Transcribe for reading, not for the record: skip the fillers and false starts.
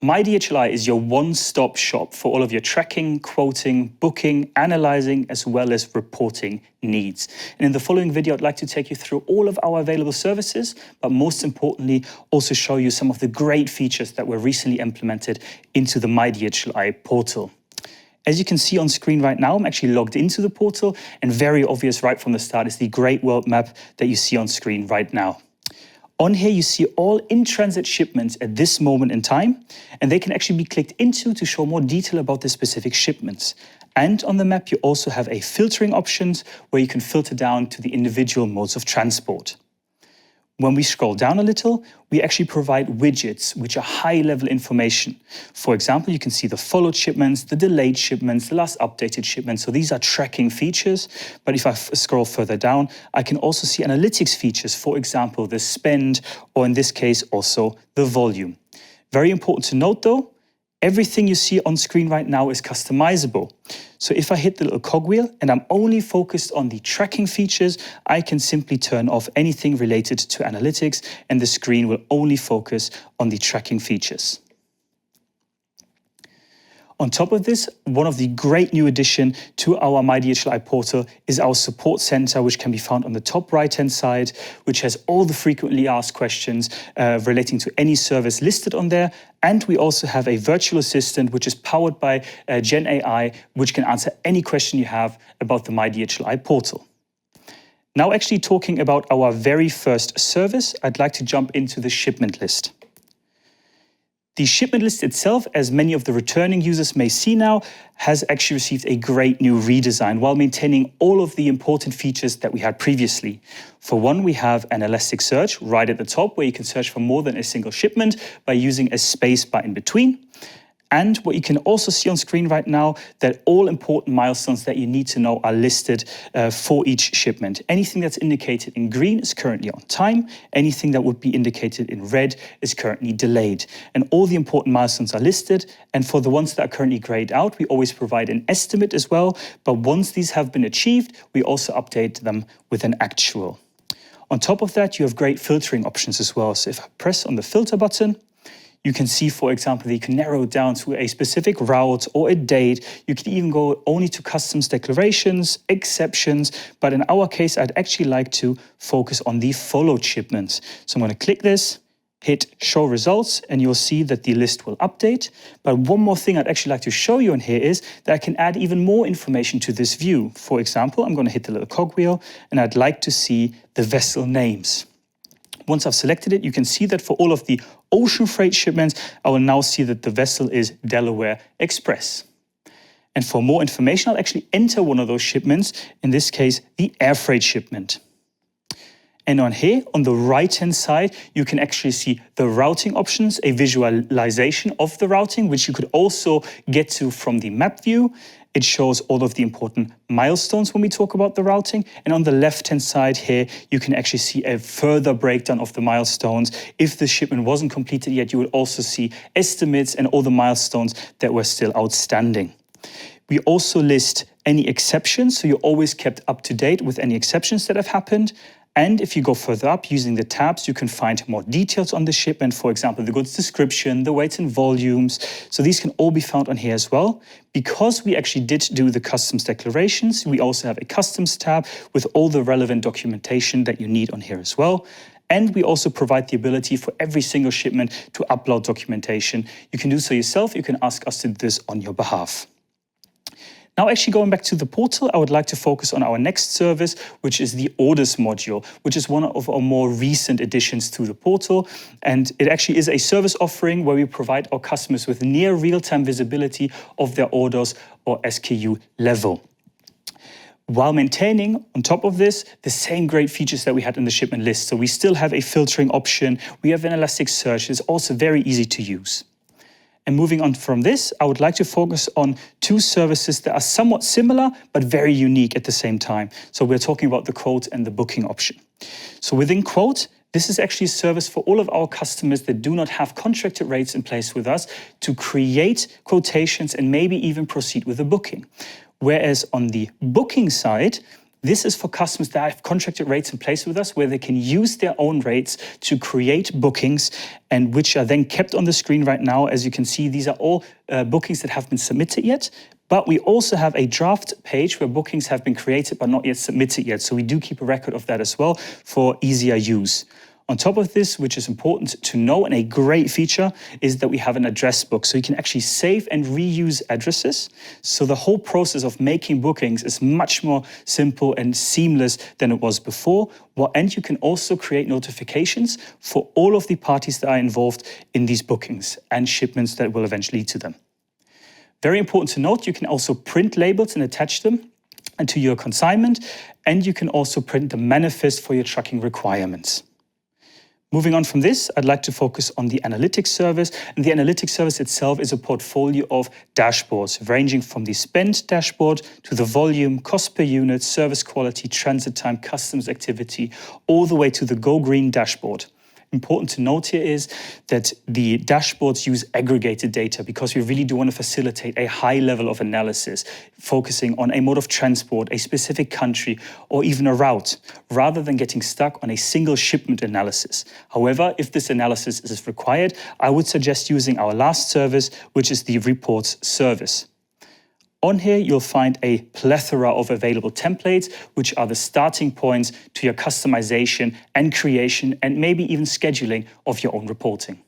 myDHLi is your one-stop shop for all of your tracking, quoting, booking, analyzing, as well as reporting needs. And in the following video, I'd like to take you through all of our available services, but most importantly, also show you some of the great features that were recently implemented into the myDHLi portal. As you can see on screen right now, I'm actually logged into the portal, and very obvious right from the start is the great world map that you see on screen right now. On here, you see all in-transit shipments at this moment in time, and they can actually be clicked into to show more detail about the specific shipments. And on the map, you also have a filtering options where you can filter down to the individual modes of transport. When we scroll down a little, we actually provide widgets, which are high-level information. For example, you can see the followed shipments, the delayed shipments, the last updated shipments. So these are tracking features. But if I scroll further down, I can also see analytics features, for example, the spend, or in this case, also the volume. Very important to note, though, everything you see on screen right now is customizable. So if I hit the little cogwheel and I'm only focused on the tracking features, I can simply turn off anything related to analytics and the screen will only focus on the tracking features. On top of this, one of the great new additions to our myDHLi portal is our support center, which can be found on the top right-hand side, which has all the frequently asked questions relating to any service listed on there. And we also have a virtual assistant, which is powered by Gen AI, which can answer any question you have about the myDHLi portal. Now, actually talking about our very first service, I'd like to jump into the shipment list. The shipment list itself, as many of the returning users may see now, has actually received a great new redesign while maintaining all of the important features that we had previously. For one, we have an elastic search right at the top where you can search for more than a single shipment by using a space bar in between. And what you can also see on screen right now, that all important milestones that you need to know are listed for each shipment. Anything that's indicated in green is currently on time. Anything that would be indicated in red is currently delayed. And all the important milestones are listed. And for the ones that are currently grayed out, we always provide an estimate as well. But once these have been achieved, we also update them with an actual. On top of that, you have great filtering options as well. So if I press on the filter button, you can see, for example, that you can narrow it down to a specific route or a date. You can even go only to customs declarations, exceptions. But in our case, I'd actually like to focus on the followed shipments. So I'm going to click this, hit show results, and you'll see that the list will update. But one more thing I'd actually like to show you in here is that I can add even more information to this view. For example, I'm going to hit the little cogwheel and I'd like to see the vessel names. Once I've selected it, you can see that for all of the ocean freight shipments, I will now see that the vessel is Delaware Express. And for more information, I'll actually enter one of those shipments, in this case, the air freight shipment. And on here, on the right-hand side, you can actually see the routing options, a visualization of the routing, which you could also get to from the map view. It shows all of the important milestones when we talk about the routing. And on the left-hand side here, you can actually see a further breakdown of the milestones. If the shipment wasn't completed yet, you would also see estimates and all the milestones that were still outstanding. We also list any exceptions, so you're always kept up to date with any exceptions that have happened. And if you go further up using the tabs, you can find more details on the shipment, for example, the goods description, the weights and volumes. So these can all be found on here as well. Because we actually did do the customs declarations, we also have a customs tab with all the relevant documentation that you need on here as well. And we also provide the ability for every single shipment to upload documentation. You can do so yourself. You can ask us to do this on your behalf. Now, actually going back to the portal, I would like to focus on our next service, which is the orders module, which is one of our more recent additions to the portal. And it actually is a service offering where we provide our customers with near real-time visibility of their orders or SKU level, while maintaining, on top of this, the same great features that we had in the shipment list. So we still have a filtering option. We have an elastic search. It's also very easy to use. And moving on from this, I would like to focus on two services that are somewhat similar, but very unique at the same time. So we're talking about the quote and the booking option. So within quote, this is actually a service for all of our customers that do not have contracted rates in place with us to create quotations and maybe even proceed with a booking. Whereas on the booking side, This is for customers that have contracted rates in place with us, where they can use their own rates to create bookings, and which are then kept on the screen right now. As you can see, these are all bookings that have been submitted yet. But we also have a draft page where bookings have been created but not yet submitted yet. So we do keep a record of that as well for easier use. On top of this, which is important to know, and a great feature, is that we have an address book. So you can actually save and reuse addresses. So the whole process of making bookings is much more simple and seamless than it was before. And you can also create notifications for all of the parties that are involved in these bookings and shipments that will eventually lead to them. Very important to note, you can also print labels and attach them to your consignment, and you can also print the manifest for your trucking requirements. Moving on from this, I'd like to focus on the analytics service. And the analytics service itself is a portfolio of dashboards, ranging from the spend dashboard to the volume, cost per unit, service quality, transit time, customs activity, all the way to the Go Green dashboard. Important to note here is that the dashboards use aggregated data because we really do want to facilitate a high level of analysis, focusing on a mode of transport, a specific country, or even a route, rather than getting stuck on a single shipment analysis. However, if this analysis is required, I would suggest using our last service, which is the reports service. On here, you'll find a plethora of available templates, which are the starting points to your customization and creation, and maybe even scheduling of your own reporting.